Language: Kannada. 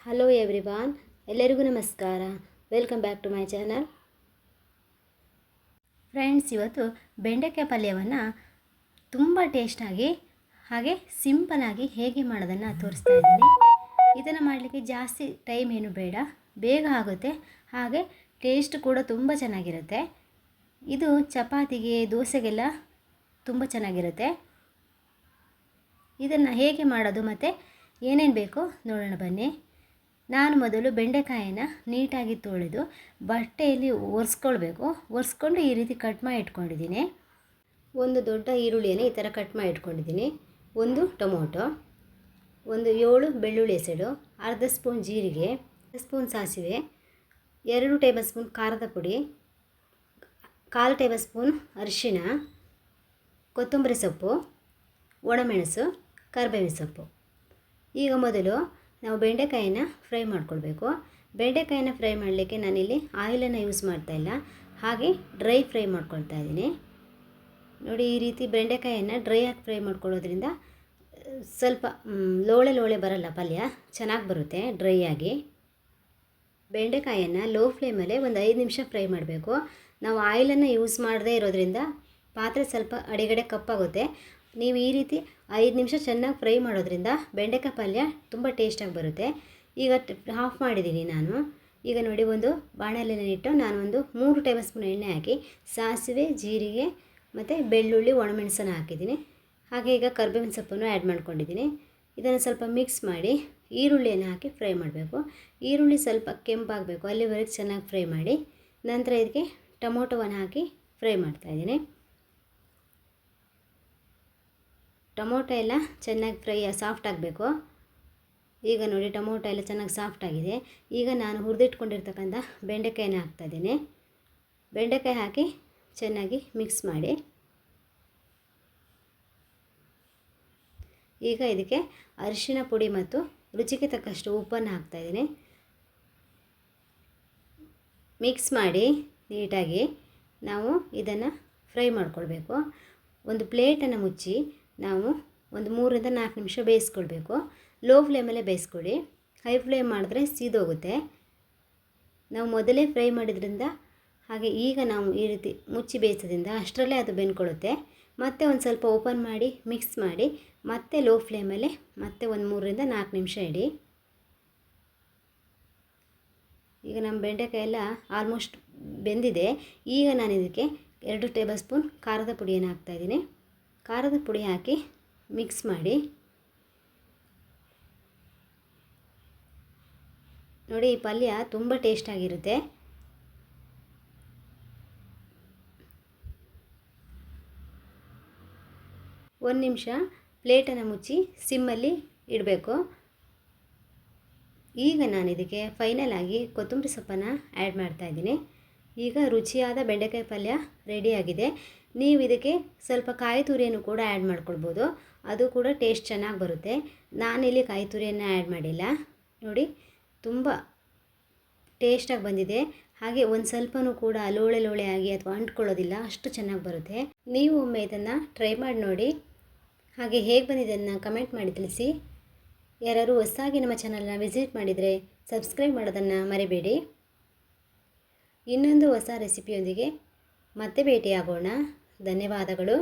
ಹಲೋ ಎವ್ರಿವಾನ್, ಎಲ್ಲರಿಗೂ ನಮಸ್ಕಾರ. Welcome back to my channel. Friends, ಇವತ್ತು ಬೆಂಡೆಕಾಯಿ ಪಲ್ಯವನ್ನು ತುಂಬ ಟೇಸ್ಟಾಗಿ ಹಾಗೆ ಸಿಂಪಲಾಗಿ ಹೇಗೆ ಮಾಡೋದನ್ನು ತೋರಿಸ್ತಾ ಇದ್ದೀನಿ. ಇದನ್ನು ಮಾಡಲಿಕ್ಕೆ ಜಾಸ್ತಿ ಟೈಮ್ ಏನು ಬೇಡ, ಬೇಗ ಆಗುತ್ತೆ, ಹಾಗೆ ಟೇಸ್ಟ್ ಕೂಡ ತುಂಬ ಚೆನ್ನಾಗಿರುತ್ತೆ. ಇದು ಚಪಾತಿಗೆ, ದೋಸೆಗೆಲ್ಲ ತುಂಬ ಚೆನ್ನಾಗಿರುತ್ತೆ. ಇದನ್ನು ಹೇಗೆ ಮಾಡೋದು ಮತ್ತು ಏನೇನು ಬೇಕೋ ನೋಡೋಣ ಬನ್ನಿ. ನಾನು ಮೊದಲು ಬೆಂಡೆಕಾಯಿನ ನೀಟಾಗಿ ತೊಳೆದು ಬಟ್ಟೆಯಲ್ಲಿ ಒರೆಸ್ಕೊಂಡು ಈ ರೀತಿ ಕಟ್ ಮಾಡಿ ಇಟ್ಕೊಂಡಿದ್ದೀನಿ. ಒಂದು ದೊಡ್ಡ ಈರುಳ್ಳಿಯನ್ನು ಈ ಥರ ಕಟ್ ಮಾಡಿ ಇಟ್ಕೊಂಡಿದ್ದೀನಿ. ಒಂದು ಟೊಮೊಟೊ, ಒಂದು 7 ಬೆಳ್ಳುಳ್ಳಿ ಎಸಳು, ಅರ್ಧ ಸ್ಪೂನ್ ಜೀರಿಗೆ, 1 ಸ್ಪೂನ್ ಸಾಸಿವೆ, 2 ಟೇಬಲ್ ಸ್ಪೂನ್ ಖಾರದ ಪುಡಿ, 1/4 ಟೇಬಲ್ ಸ್ಪೂನ್ ಅರಿಶಿಣ, ಕೊತ್ತಂಬರಿ ಸೊಪ್ಪು, ಒಣಮೆಣಸು, ಕರಿಬೇವಿನ ಸೊಪ್ಪು. ಈಗ ಮೊದಲು ನಾವು ಬೆಂಡೆಕಾಯಿನ ಫ್ರೈ ಮಾಡ್ಕೊಳ್ಬೇಕು. ಬೆಂಡೆಕಾಯಿನ ಫ್ರೈ ಮಾಡಲಿಕ್ಕೆ ನಾನಿಲ್ಲಿ ಆಯಿಲನ್ನು ಯೂಸ್ ಮಾಡ್ತಾಯಿಲ್ಲ, ಹಾಗೆ ಡ್ರೈ ಫ್ರೈ ಮಾಡ್ಕೊಳ್ತಾ ಇದ್ದೀನಿ. ನೋಡಿ, ಈ ರೀತಿ ಬೆಂಡೆಕಾಯಿಯನ್ನು ಡ್ರೈ ಆಗಿ ಫ್ರೈ ಮಾಡ್ಕೊಳ್ಳೋದ್ರಿಂದ ಸ್ವಲ್ಪ ಲೋಳೆ ಬರಲ್ಲ, ಪಲ್ಯ ಚೆನ್ನಾಗಿ ಬರುತ್ತೆ ಡ್ರೈ ಆಗಿ. ಬೆಂಡೆಕಾಯಿಯನ್ನು ಲೋ ಫ್ಲೇಮಲ್ಲೇ ಒಂದು 5 ನಿಮಿಷ ಫ್ರೈ ಮಾಡಬೇಕು. ನಾವು ಆಯಿಲನ್ನು ಯೂಸ್ ಮಾಡದೇ ಇರೋದ್ರಿಂದ ಪಾತ್ರೆ ಸ್ವಲ್ಪ ಅಡಿಗಡೆ ಕಪ್ಪಾಗುತ್ತೆ. ನೀವು ಈ ರೀತಿ 5 ನಿಮಿಷ ಚೆನ್ನಾಗಿ ಫ್ರೈ ಮಾಡೋದ್ರಿಂದ ಬೆಂಡೆಕಾಯಿ ಪಲ್ಯ ತುಂಬ ಟೇಸ್ಟಾಗಿ ಬರುತ್ತೆ. ಈಗ ಆಫ್ ಮಾಡಿದ್ದೀನಿ ನಾನು. ಈಗ ನೋಡಿ, ಒಂದು ಬಾಣಲೆಯನ್ನು ಇಟ್ಟು ನಾನು ಒಂದು 3 ಟೇಬಲ್ ಸ್ಪೂನ್ ಎಣ್ಣೆ ಹಾಕಿ ಸಾಸಿವೆ, ಜೀರಿಗೆ ಮತ್ತು ಬೆಳ್ಳುಳ್ಳಿ, ಒಣಮೆಣಸನ್ನು ಹಾಕಿದ್ದೀನಿ. ಹಾಗೆ ಈಗ ಕರಿಬೇವಿನ ಸೊಪ್ಪನ್ನು ಆ್ಯಡ್ ಮಾಡ್ಕೊಂಡಿದ್ದೀನಿ. ಇದನ್ನು ಸ್ವಲ್ಪ ಮಿಕ್ಸ್ ಮಾಡಿ ಈರುಳ್ಳಿಯನ್ನು ಹಾಕಿ ಫ್ರೈ ಮಾಡಬೇಕು. ಈರುಳ್ಳಿ ಸ್ವಲ್ಪ ಕೆಂಪಾಗಬೇಕು, ಅಲ್ಲಿವರೆಗೆ ಚೆನ್ನಾಗಿ ಫ್ರೈ ಮಾಡಿ. ನಂತರ ಇದಕ್ಕೆ ಟೊಮೊಟೊವನ್ನು ಹಾಕಿ ಫ್ರೈ ಮಾಡ್ತಾಯಿದ್ದೀನಿ. ಟೊಮೊಟೊ ಎಲ್ಲ ಚೆನ್ನಾಗಿ ಸಾಫ್ಟ್ ಆಗಬೇಕು. ಈಗ ನೋಡಿ, ಟೊಮೊಟೊ ಎಲ್ಲ ಚೆನ್ನಾಗಿ ಸಾಫ್ಟ್ ಆಗಿದೆ. ಈಗ ನಾನು ಹುರಿದಿಟ್ಕೊಂಡಿರ್ತಕ್ಕಂಥ ಬೆಂಡೆಕಾಯಿನ ಹಾಕ್ತಾಯಿದ್ದೀನಿ. ಬೆಂಡೆಕಾಯಿ ಹಾಕಿ ಚೆನ್ನಾಗಿ ಮಿಕ್ಸ್ ಮಾಡಿ. ಈಗ ಇದಕ್ಕೆ ಅರಿಶಿಣ ಪುಡಿ ಮತ್ತು ರುಚಿಗೆ ತಕ್ಕಷ್ಟು ಉಪ್ಪನ್ನು ಹಾಕ್ತಾಯಿದ್ದೀನಿ. ಮಿಕ್ಸ್ ಮಾಡಿ ನೀಟಾಗಿ ನಾವು ಇದನ್ನು ಫ್ರೈ ಮಾಡ್ಕೊಳ್ಬೇಕು. ಒಂದು ಪ್ಲೇಟನ್ನು ಮುಚ್ಚಿ ನಾವು ಒಂದು 3ರಿಂದ 4 ನಿಮಿಷ ಬೇಯಿಸ್ಕೊಳ್ಬೇಕು. ಲೋ ಫ್ಲೇಮಲ್ಲೇ ಬೇಯಿಸ್ಕೊಳ್ಳಿ, ಹೈ ಫ್ಲೇಮ್ ಮಾಡಿದ್ರೆ ಸೀದೋಗುತ್ತೆ. ನಾವು ಮೊದಲೇ ಫ್ರೈ ಮಾಡಿದ್ರಿಂದ, ಹಾಗೆ ಈಗ ನಾವು ಈ ರೀತಿ ಮುಚ್ಚಿ ಬೇಯಿಸೋದ್ರಿಂದ ಅಷ್ಟರಲ್ಲೇ ಅದು ಬೆಂದ್ಕೊಳ್ಳುತ್ತೆ. ಮತ್ತೆ ಒಂದು ಸ್ವಲ್ಪ ಓಪನ್ ಮಾಡಿ ಮಿಕ್ಸ್ ಮಾಡಿ ಮತ್ತೆ ಲೋ ಫ್ಲೇಮಲ್ಲೇ ಮತ್ತೆ ಒಂದು 3ರಿಂದ 4 ನಿಮಿಷ ಇಡಿ. ಈಗ ನಮ್ಮ ಬೆಂಡೆಕಾಯಿ ಎಲ್ಲ ಆಲ್ಮೋಸ್ಟ್ ಬೆಂದಿದೆ. ಈಗ ನಾನು ಇದಕ್ಕೆ 2 ಟೇಬಲ್ ಸ್ಪೂನ್ ಖಾರದ ಪುಡಿಯನ್ನು ಹಾಕ್ತಾಯಿದ್ದೀನಿ. ಖಾರದ ಪುಡಿ ಹಾಕಿ ಮಿಕ್ಸ್ ಮಾಡಿ. ನೋಡಿ, ಈ ಪಲ್ಯ ತುಂಬ ಟೇಸ್ಟಾಗಿರುತ್ತೆ. ಒಂದು ನಿಮಿಷ ಪ್ಲೇಟನ್ನು ಮುಚ್ಚಿ ಸಿಮ್ಮಲ್ಲಿ ಇಡಬೇಕು. ಈಗ ನಾನು ಇದಕ್ಕೆ ಫೈನಲ್ ಆಗಿ ಕೊತ್ತಂಬರಿ ಸೊಪ್ಪನ್ನು ಆ್ಯಡ್ ಮಾಡ್ತಾಯಿದ್ದೀನಿ. ಈಗ ರುಚಿಯಾದ ಬೆಂಡೆಕಾಯಿ ಪಲ್ಯ ರೆಡಿಯಾಗಿದೆ. ನೀವು ಇದಕ್ಕೆ ಸ್ವಲ್ಪ ಕಾಯಿ ತುರಿಯನ್ನು ಕೂಡ ಆ್ಯಡ್ ಮಾಡ್ಕೊಳ್ಬೋದು, ಅದು ಕೂಡ ಟೇಸ್ಟ್ ಚೆನ್ನಾಗಿ ಬರುತ್ತೆ. ನಾನಿಲ್ಲಿ ಕಾಯಿ ತುರಿಯನ್ನು ಆ್ಯಡ್ ಮಾಡಿಲ್ಲ. ನೋಡಿ, ತುಂಬ ಟೇಸ್ಟಾಗಿ ಬಂದಿದೆ. ಹಾಗೆ ಒಂದು ಸ್ವಲ್ಪನೂ ಕೂಡ ಲೋಳೆ ಆಗಿ ಅಥವಾ ಅಂಟ್ಕೊಳ್ಳೋದಿಲ್ಲ, ಅಷ್ಟು ಚೆನ್ನಾಗಿ ಬರುತ್ತೆ. ನೀವು ಒಮ್ಮೆ ಇದನ್ನು ಟ್ರೈ ಮಾಡಿ ನೋಡಿ. ಹಾಗೆ ಹೇಗೆ ಬಂದಿದ್ದನ್ನು ಕಮೆಂಟ್ ಮಾಡಿ ತಿಳಿಸಿ. ಯಾರು ಹೊಸದಾಗಿ ನಮ್ಮ ಚಾನಲ್ನ ವಿಸಿಟ್ ಮಾಡಿದರೆ ಸಬ್ಸ್ಕ್ರೈಬ್ ಮಾಡೋದನ್ನು ಮರಿಬೇಡಿ. ಇನ್ನೊಂದು ಹೊಸ ರೆಸಿಪಿಯೊಂದಿಗೆ ಮತ್ತೆ ಭೇಟಿಯಾಗೋಣ. ಧನ್ಯವಾದಗಳು.